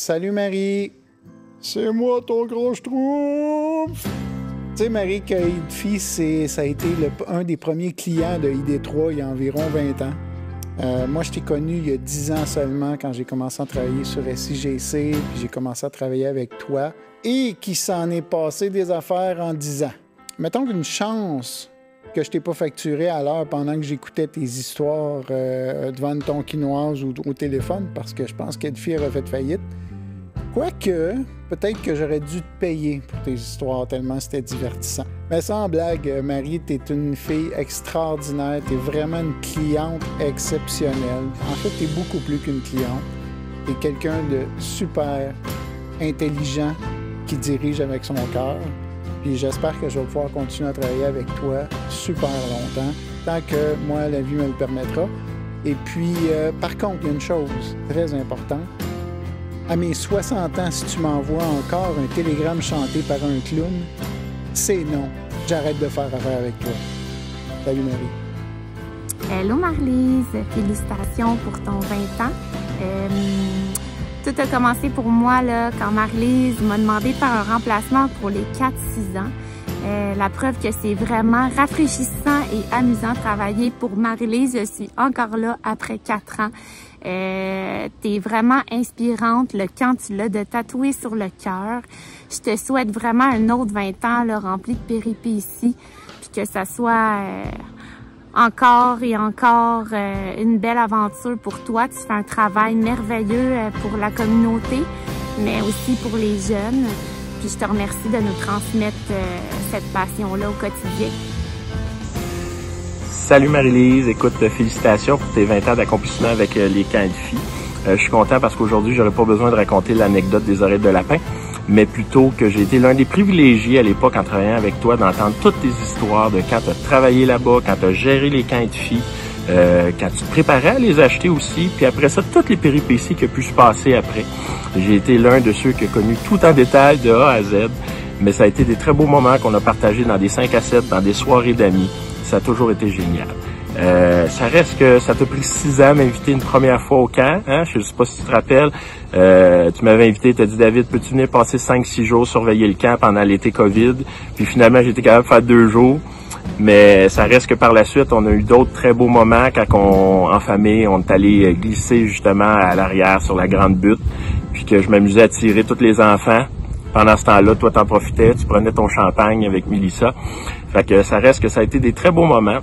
Salut Marie! C'est moi ton gros schtroumpf! Tu sais, Marie Cueil de Filles, ça a été un des premiers clients de ID3 il y a environ 20 ans. Moi, je t'ai connu il y a 10 ans seulement quand j'ai commencé à travailler sur SIGC, puis j'ai commencé à travailler avec toi, et qui s'en est passé des affaires en 10 ans. Mettons qu'une chance que je t'ai pas facturé à l'heure pendant que j'écoutais tes histoires devant une tonkinoise ou au téléphone, parce que je pense qu'Edfi aurait fait faillite. Quoique, peut-être que j'aurais dû te payer pour tes histoires tellement c'était divertissant. Mais sans blague, Marie, t'es une fille extraordinaire. T'es vraiment une cliente exceptionnelle. En fait, t'es beaucoup plus qu'une cliente. T'es quelqu'un de super intelligent qui dirige avec son cœur. Puis j'espère que je vais pouvoir continuer à travailler avec toi super longtemps, tant que moi, la vie me le permettra. Et puis, par contre, il y a une chose très importante. À mes 60 ans, si tu m'envoies encore un télégramme chanté par un clown, c'est non. J'arrête de faire affaire avec toi. Salut Marie. Hello Marlise, félicitations pour ton 20 ans. Tout a commencé pour moi là, quand Marlise m'a demandé de faire un remplacement pour les 4-6 ans. La preuve que c'est vraiment rafraîchissant et amusant de travailler pour Marlise. Je suis encore là après 4 ans. T'es vraiment inspirante, le quand tu l'as de tatouer sur le cœur. Je te souhaite vraiment un autre 20 ans là, rempli de péripéties, puis que ça soit encore et encore une belle aventure pour toi. Tu fais un travail merveilleux pour la communauté, mais aussi pour les jeunes. Puis je te remercie de nous transmettre cette passion-là au quotidien. Salut Marie-Lise, écoute, félicitations pour tes 20 ans d'accomplissement avec les camps Edfi. Je suis content parce qu'aujourd'hui, j'aurais pas besoin de raconter l'anecdote des oreilles de lapin, mais plutôt que j'ai été l'un des privilégiés à l'époque en travaillant avec toi d'entendre toutes tes histoires de quand tu as travaillé là-bas, quand tu as géré les camps Edfi, quand tu te préparais à les acheter aussi, puis après ça, toutes les péripéties qui ont pu se passer après. J'ai été l'un de ceux qui a connu tout en détail de A à Z, mais ça a été des très beaux moments qu'on a partagés dans des 5 à 7, dans des soirées d'amis. Ça a toujours été génial. Ça reste que ça t'a pris 6 ans à m'inviter une première fois au camp. Hein? Je sais pas si tu te rappelles. Tu m'avais invité, tu as dit, David, peux-tu venir passer 5-6 jours surveiller le camp pendant l'été COVID? Puis finalement, j'étais capable de faire 2 jours. Mais ça reste que par la suite, on a eu d'autres très beaux moments quand en famille, on est allé glisser justement à l'arrière sur la grande butte. Puis que je m'amusais à tirer tous les enfants. Pendant ce temps-là, toi, t'en profitais, tu prenais ton champagne avec Mélissa. Fait que ça reste que ça a été des très beaux moments.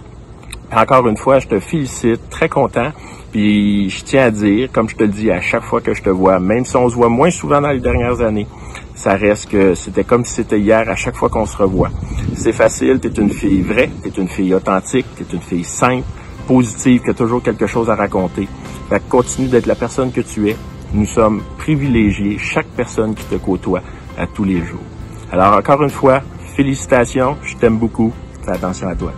Encore une fois, je te félicite, très content. Puis je tiens à dire, comme je te le dis à chaque fois que je te vois, même si on se voit moins souvent dans les dernières années, ça reste que c'était comme si c'était hier à chaque fois qu'on se revoit. C'est facile, t'es une fille vraie, t'es une fille authentique, t'es une fille simple, positive, qui a toujours quelque chose à raconter. Fait que continue d'être la personne que tu es. Nous sommes privilégiés, chaque personne qui te côtoie à tous les jours. Alors encore une fois, félicitations, je t'aime beaucoup, fais attention à toi.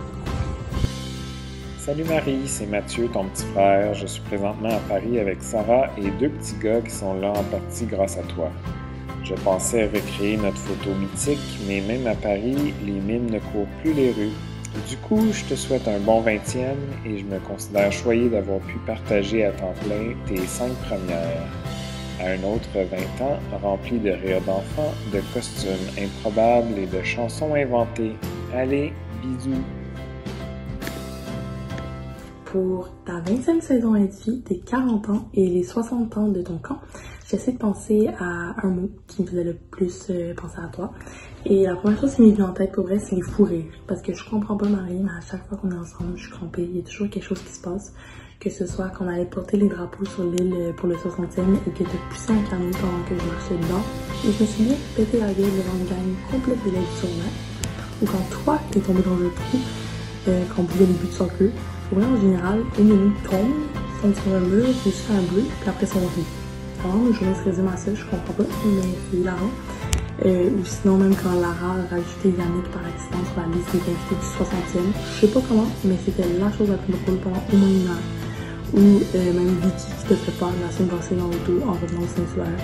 Salut Marie, c'est Mathieu, ton petit frère. Je suis présentement à Paris avec Sarah et 2 petits gars qui sont là en partie grâce à toi. Je pensais recréer notre photo mythique, mais même à Paris, les mimes ne courent plus les rues. Du coup, je te souhaite un bon 20e et je me considère choyé d'avoir pu partager à temps plein tes 5 premières. À un autre 20 ans, rempli de rires d'enfants, de costumes improbables et de chansons inventées. Allez, bisous! Pour ta 20e saison Edfi, tes 40 ans et les 60 ans de ton camp, j'essaie de penser à un mot qui me faisait le plus penser à toi. Et la première chose qui m'est venue en tête pour vrai, c'est les fous rires. Parce que je comprends pas Marie, mais à chaque fois qu'on est ensemble, je suis crampée. Il y a toujours quelque chose qui se passe. Que ce soit qu'on allait porter les drapeaux sur l'île pour le 60e et que t'as poussé un canot pendant que je marchais dedans. Et je me suis bien pété la gueule devant une gang complète d'élèves sur mer. Ou quand toi, t'es tombé dans le trou, quand on buvait les buts de soccer. Pour vrai, en général, une de nous tombe sur un mur, juste un bleu, puis après son rit. Alors, je se résume à ça, je comprends pas, mais c'est hilarant. Ou sinon, même quand Lara a rajouté Yannick par accident sur la liste des invités du 60e. Je sais pas comment, mais c'était la chose la plus drôle pendant au moins 1 heure. Ou même Vicky qui te fait peur la semaine passée dans l'auto en revenant au Saint-Hilaire.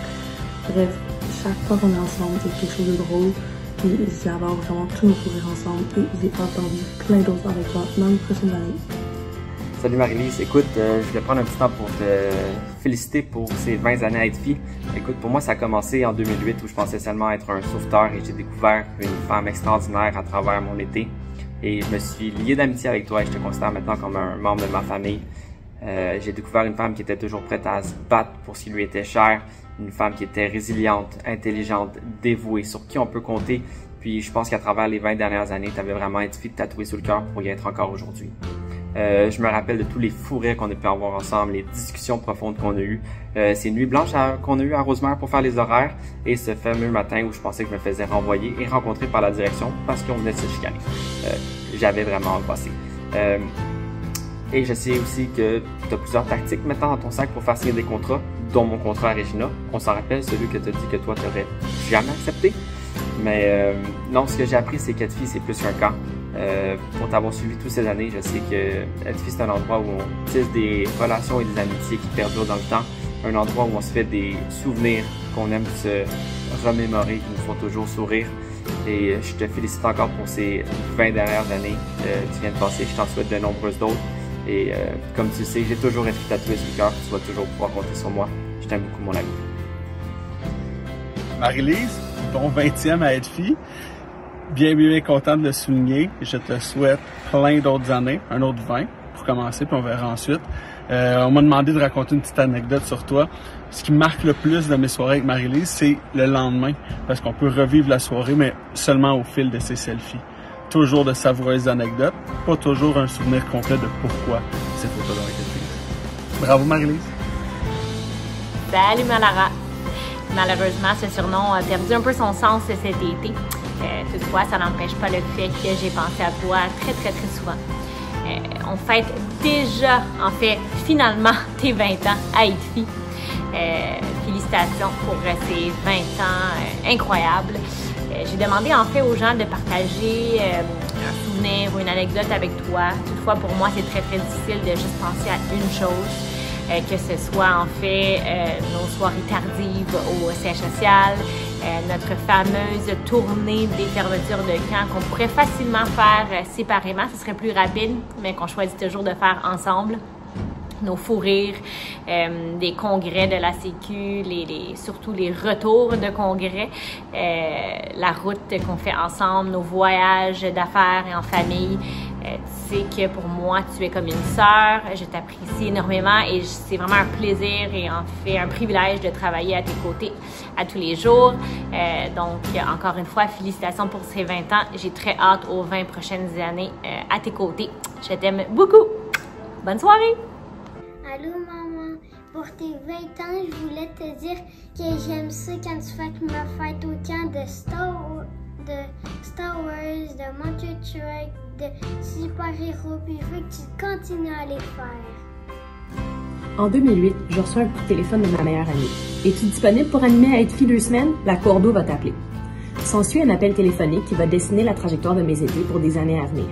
Bref, chaque fois qu'on est ensemble, c'est quelque chose de drôle. Puis j'adore vraiment tous nos sourires ensemble et j'ai entendu plein d'autres avec toi dans les prochaines années. Salut Marie-Lise, écoute, je voulais prendre un petit temps pour te féliciter pour ces 20 années à Edfi. Écoute, pour moi, ça a commencé en 2008 où je pensais seulement être un sauveteur et j'ai découvert une femme extraordinaire à travers mon été. Et je me suis lié d'amitié avec toi et je te considère maintenant comme un membre de ma famille. J'ai découvert une femme qui était toujours prête à se battre pour ce qui lui était cher, une femme qui était résiliente, intelligente, dévouée, sur qui on peut compter. Puis je pense qu'à travers les 20 dernières années, tu avais vraiment Edfi tatoué sur le cœur pour y être encore aujourd'hui. Je me rappelle de tous les fous rires qu'on a pu avoir ensemble, les discussions profondes qu'on a eues, ces nuits blanches qu'on a eues à Rosemère pour faire les horaires et ce fameux matin où je pensais que je me faisais renvoyer et rencontrer par la direction parce qu'on venait de se chicaner. J'avais vraiment angoissé. Et je sais aussi que tu as plusieurs tactiques maintenant dans ton sac pour faire signer des contrats, dont mon contrat à Regina. On s'en rappelle, celui que tu as dit que toi, tu n'aurais jamais accepté. Mais non, ce que j'ai appris, c'est qu'Edfi, c'est plus qu'un camp. Pour t'avoir suivi toutes ces années, je sais que Edfi, c'est un endroit où on tisse des relations et des amitiés qui perdurent dans le temps. Un endroit où on se fait des souvenirs qu'on aime se remémorer, qui nous font toujours sourire. Et je te félicite encore pour ces 20 dernières années que tu viens de passer. Je t'en souhaite de nombreuses d'autres. Et comme tu le sais, j'ai toujours Edfi tatoué sur le cœur. Tu vas toujours pouvoir compter sur moi. Je t'aime beaucoup, mon ami. Marie-Lise, ton 20e à Edfi. Bien content de le souligner. Je te souhaite plein d'autres années, un autre 20 pour commencer, puis on verra ensuite. On m'a demandé de raconter une petite anecdote sur toi. Ce qui marque le plus de mes soirées avec Marie-Lise, c'est le lendemain, parce qu'on peut revivre la soirée, mais seulement au fil de ses selfies. Toujours de savoureuses anecdotes, pas toujours un souvenir complet de pourquoi ces photos-là ont été prises. Bravo Marie-Lise! Salut Malara! Malheureusement, ce surnom a perdu un peu son sens cet été. Toutefois, ça n'empêche pas le fait que j'ai pensé à toi très souvent. On fête déjà, en fait, finalement, tes 20 ans à Edfi. Félicitations pour ces 20 ans incroyables. J'ai demandé en fait aux gens de partager un souvenir ou une anecdote avec toi. Toutefois, pour moi, c'est très difficile de juste penser à une chose. Que ce soit en fait nos soirées tardives au siège social, notre fameuse tournée des fermetures de camp qu'on pourrait facilement faire séparément, ce serait plus rapide, mais qu'on choisit toujours de faire ensemble. Nos fous rires, des congrès de la Sécu, surtout les retours de congrès, la route qu'on fait ensemble, nos voyages d'affaires et en famille. Tu sais que pour moi, tu es comme une sœur, je t'apprécie énormément et c'est vraiment un plaisir et en fait un privilège de travailler à tes côtés à tous les jours. Donc, encore une fois, félicitations pour ces 20 ans. J'ai très hâte aux 20 prochaines années à tes côtés. Je t'aime beaucoup. Bonne soirée! Allô maman, pour tes 20 ans, je voulais te dire que j'aime ça quand tu fais ma fête au camp de Star Wars, de Monster Truck, de super-héros, puis je veux que tu continues à les faire. En 2008, je reçois un coup de téléphone de ma meilleure amie. Es-tu disponible pour animer à Edfi 2 semaines? La cour d'eau va t'appeler. S'ensuit un appel téléphonique qui va dessiner la trajectoire de mes étés pour des années à venir.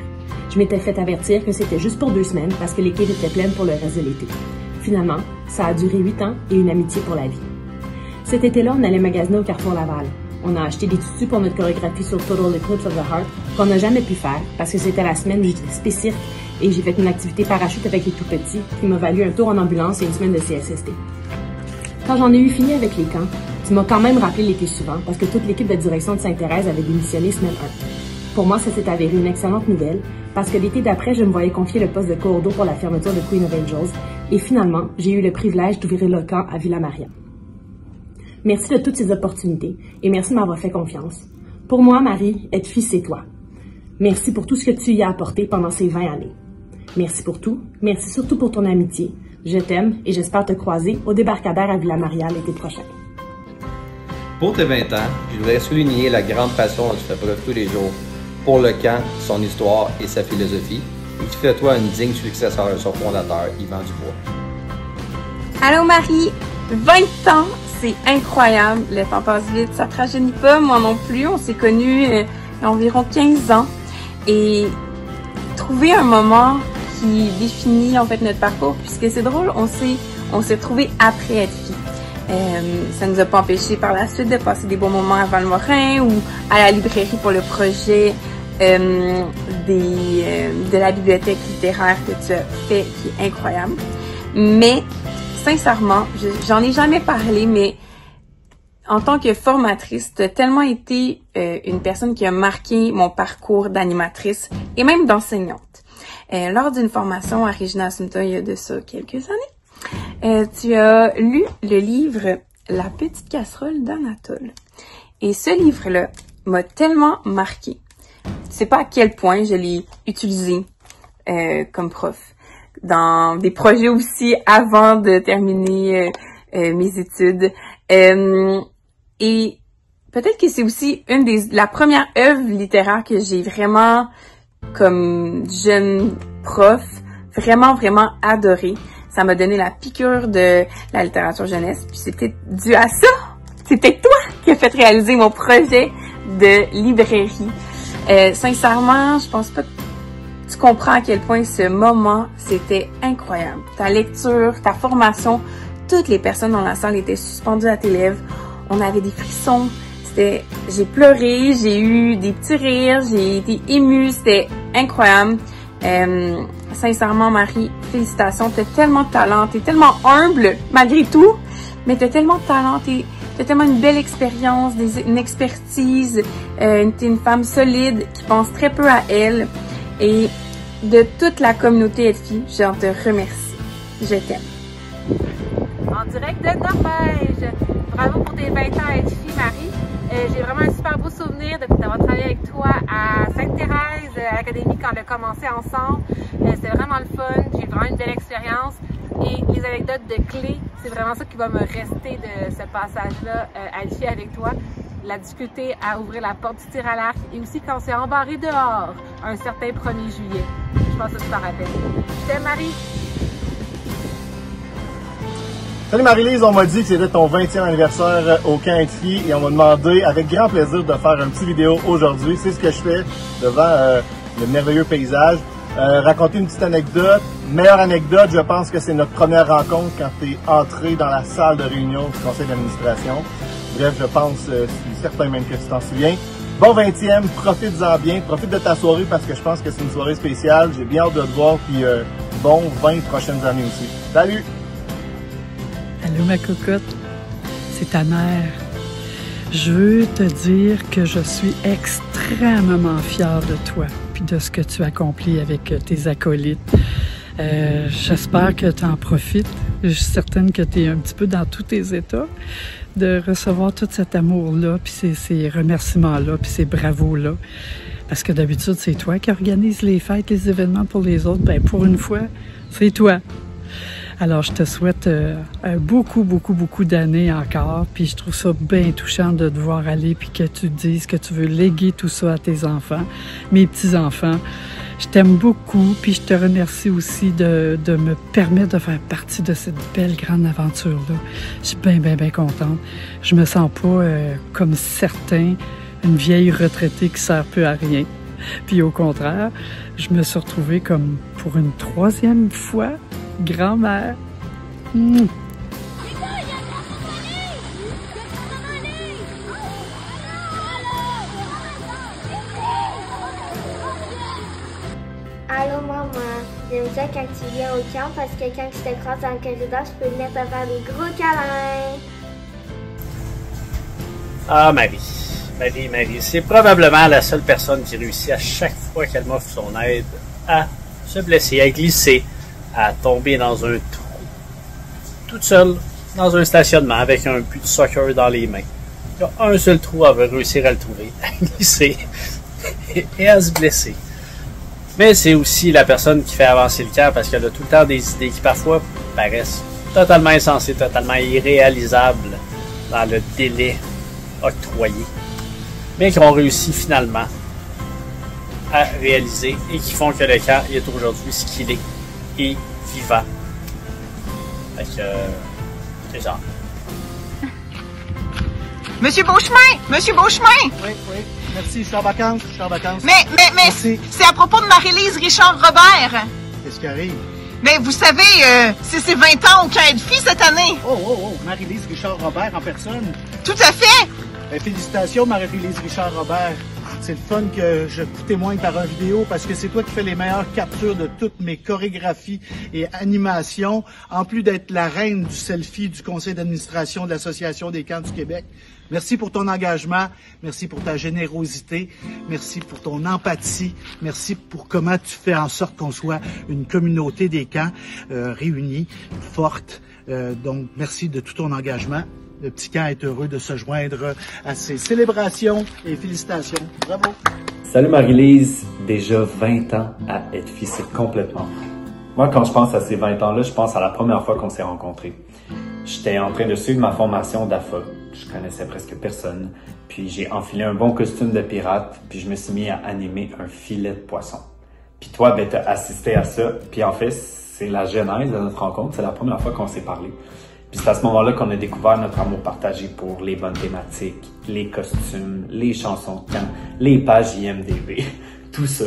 Je m'étais fait avertir que c'était juste pour 2 semaines parce que l'équipe était pleine pour le reste de l'été. Finalement, ça a duré 8 ans et une amitié pour la vie. Cet été-là, on allait magasiner au Carrefour Laval. On a acheté des tissus pour notre chorégraphie sur Total Eclipse of the Heart qu'on n'a jamais pu faire parce que c'était la semaine où j'étais spécifique et j'ai fait une activité parachute avec les tout-petits qui m'a valu un tour en ambulance et une semaine de CSST. Quand j'en ai eu fini avec les camps, tu m'as quand même rappelé l'été suivant parce que toute l'équipe de direction de Sainte-Thérèse avait démissionné semaine 1. Pour moi, ça s'est avéré une excellente nouvelle parce que l'été d'après, je me voyais confier le poste de coordo pour la fermeture de Queen of Angels et finalement, j'ai eu le privilège d'ouvrir le camp à Villa-Maria. Merci de toutes ces opportunités et merci de m'avoir fait confiance. Pour moi, Marie, Edfi, c'est toi. Merci pour tout ce que tu y as apporté pendant ces 20 années. Merci pour tout. Merci surtout pour ton amitié. Je t'aime et j'espère te croiser au débarcadère à Villa-Maria l'été prochain. Pour tes 20 ans, je voudrais souligner la grande passion dont tu fais preuve tous les jours pour le camp, son histoire et sa philosophie, et qui fait de toi une digne successeur de son fondateur, Yvan Dubois. Allô Marie, 20 ans, c'est incroyable, le temps passe vite, ça te rajeunit pas, moi non plus, on s'est connus il y a environ 15 ans, et trouver un moment qui définit en fait notre parcours, puisque c'est drôle, on s'est trouvés après Edfi. Ça nous a pas empêché par la suite de passer des bons moments à Valmorin ou à la librairie pour le projet de la bibliothèque littéraire que tu as fait, qui est incroyable. Mais, sincèrement, j'en ai jamais parlé, mais en tant que formatrice, tu as tellement été une personne qui a marqué mon parcours d'animatrice et même d'enseignante. Lors d'une formation à Regina Assunta, il y a de ça quelques années, tu as lu le livre « La petite casserole d'Anatole ». Et ce livre-là m'a tellement marqué. Tu sais pas à quel point je l'ai utilisé comme prof dans des projets aussi avant de terminer mes études. Et peut-être que c'est aussi la première œuvre littéraire que j'ai vraiment, comme jeune prof, vraiment adorée. Ça m'a donné la piqûre de la littérature jeunesse. Puis c'est peut-être dû à ça. C'est peut-être toi qui as fait réaliser mon projet de librairie. Sincèrement, je pense pas que tu comprends à quel point ce moment, c'était incroyable. Ta lecture, ta formation, toutes les personnes dans la salle étaient suspendues à tes lèvres. On avait des frissons. J'ai pleuré, j'ai eu des petits rires, j'ai été émue. C'était incroyable. Sincèrement, Marie, félicitations. T'as tellement de talent. T'es tellement humble, malgré tout. Mais t'as tellement de talent. T'as tellement une belle expérience, une expertise. T'es une femme solide qui pense très peu à elle. Et de toute la communauté Edfi, je te remercie. Je t'aime. En direct de Norvège. Bravo pour tes 20 ans à Edfi, Marie. J'ai vraiment un super beau souvenir d'avoir travaillé avec toi à Sainte-Thérèse, à l'Académie, quand on a commencé ensemble. C'était vraiment le fun. J'ai vraiment une belle expérience. Et les anecdotes de clés, c'est vraiment ça qui va me rester de ce passage-là à Edfi avec toi. La difficulté à ouvrir la porte du tir à l'arc et aussi quand on s'est embarré dehors un certain 1er juillet. Je pense que tu t'en rappelles. Je t'aime, Marie. Salut Marie-Lise, on m'a dit que c'était ton 20e anniversaire au camp Edfi et on m'a demandé avec grand plaisir de faire une petite vidéo aujourd'hui. C'est ce que je fais devant le merveilleux paysage. Raconter une petite anecdote. Meilleure anecdote, je pense que c'est notre première rencontre quand tu es entré dans la salle de réunion du conseil d'administration. Bref, je pense, je suis certain même que tu t'en souviens. Bon 20e, profite-en bien, profite de ta soirée parce que je pense que c'est une soirée spéciale. J'ai bien hâte de te voir, puis bon 20 prochaines années aussi. Salut! Allô ma cocotte, c'est ta mère. Je veux te dire que je suis extrêmement fière de toi puis de ce que tu accomplis avec tes acolytes. J'espère que tu en profites. Je suis certaine que tu es un petit peu dans tous tes états de recevoir tout cet amour-là, puis ces remerciements-là, puis ces bravos-là. Parce que d'habitude, c'est toi qui organise les fêtes, les événements pour les autres. Ben pour une fois, c'est toi. Alors, je te souhaite beaucoup d'années encore. Puis je trouve ça bien touchant de te voir aller puis que tu te dises que tu veux léguer tout ça à tes enfants, mes petits-enfants. Je t'aime beaucoup, puis je te remercie aussi de me permettre de faire partie de cette belle grande aventure-là. Je suis bien contente. Je me sens pas comme certains, une vieille retraitée qui sert peu à rien. Puis au contraire, je me suis retrouvée comme pour une 3e fois grand-mère. Allô maman, j'aime ça quand tu viens au camp parce que quand je te croise dans le corridor, je peux venir te faire des gros câlins. Ah Marie, c'est probablement la seule personne qui réussit à chaque fois qu'elle m'offre son aide à se blesser, à glisser, à tomber dans un trou, toute seule, dans un stationnement avec un but de soccer dans les mains. Il y a un seul trou, elle veut réussir à le trouver, à glisser et à se blesser. Mais c'est aussi la personne qui fait avancer le camp parce qu'elle a tout le temps des idées qui parfois paraissent totalement insensées, totalement irréalisables dans le délai octroyé, mais qui ont réussi finalement à réaliser et qui font que le camp est aujourd'hui ce qu'il est et vivant. Fait que c'est ça. Monsieur Beauchemin! Monsieur Beauchemin! Oui. Merci, je suis en vacances. Mais c'est à propos de Marie-Lise Richard-Robert. Qu'est-ce qui arrive? Mais vous savez, c'est ses 20 ans au camp Edfi cette année. Oh, Marie-Lise Richard-Robert en personne. Tout à fait. Ben, félicitations, Marie-Lise Richard-Robert. C'est le fun que je témoigne par une vidéo parce que c'est toi qui fais les meilleures captures de toutes mes chorégraphies et animations, en plus d'être la reine du selfie du conseil d'administration de l'Association des camps du Québec. Merci pour ton engagement, merci pour ta générosité, merci pour ton empathie, merci pour comment tu fais en sorte qu'on soit une communauté des camps réunie, forte. Donc, merci de tout ton engagement. Le petit camp est heureux de se joindre à ces célébrations et félicitations. Bravo! Salut Marie-Lise, déjà 20 ans à Edfi, c'est complètement fou. Moi, quand je pense à ces 20 ans-là, je pense à la première fois qu'on s'est rencontrés. J'étais en train de suivre ma formation d'AFA. Je connaissais presque personne. Puis j'ai enfilé un bon costume de pirate, puis je me suis mis à animer un filet de poisson. Puis toi, ben, t'as assisté à ça. Puis en fait, c'est la genèse de notre rencontre. C'est la première fois qu'on s'est parlé. Puis c'est à ce moment-là qu'on a découvert notre amour partagé pour les bonnes thématiques, les costumes, les chansons de camp, les pages IMDb, tout ça.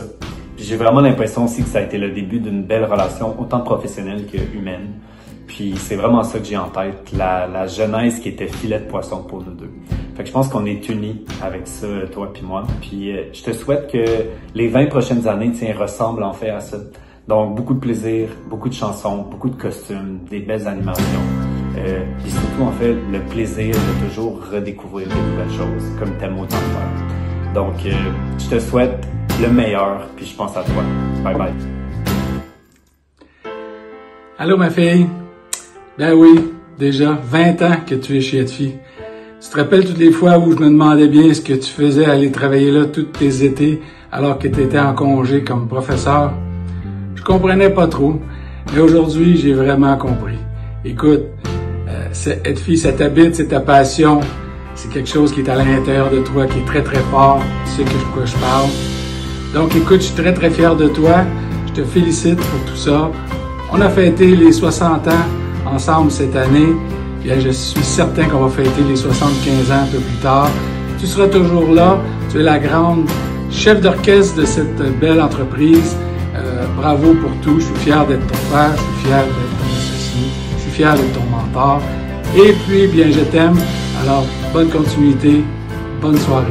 Puis j'ai vraiment l'impression aussi que ça a été le début d'une belle relation, autant professionnelle que humaine. Puis c'est vraiment ça que j'ai en tête, la genèse qui était filet de poisson pour nous deux. Fait que je pense qu'on est unis avec ça, toi puis moi. Puis je te souhaite que les 20 prochaines années, ressemblent en fait à ça. Donc beaucoup de plaisir, beaucoup de chansons, beaucoup de costumes, des belles animations. Puis surtout, en fait, le plaisir de toujours redécouvrir des nouvelles choses, comme t'aimes autant faire. Donc, je te souhaite le meilleur, puis je pense à toi. Bye bye. Allô, ma fille? Ben oui, déjà 20 ans que tu es chez Edfi. Tu te rappelles toutes les fois où je me demandais bien ce que tu faisais aller travailler là tous tes étés alors que tu étais en congé comme professeur? Je comprenais pas trop, mais aujourd'hui, j'ai vraiment compris. Écoute, Edfi, ça t'habite, c'est ta passion, c'est quelque chose qui est à l'intérieur de toi, qui est très très fort, tu sais de quoi je parle. Donc écoute, je suis très très fier de toi, je te félicite pour tout ça. On a fêté les 60 ans ensemble cette année, bien je suis certain qu'on va fêter les 75 ans un peu plus tard. Tu seras toujours là, tu es la grande chef d'orchestre de cette belle entreprise. Bravo pour tout, je suis fier d'être ton frère, je suis fier d'être ton associé, je suis fier d'être ton mentor. Et puis, bien, je t'aime. Alors, bonne continuité, bonne soirée.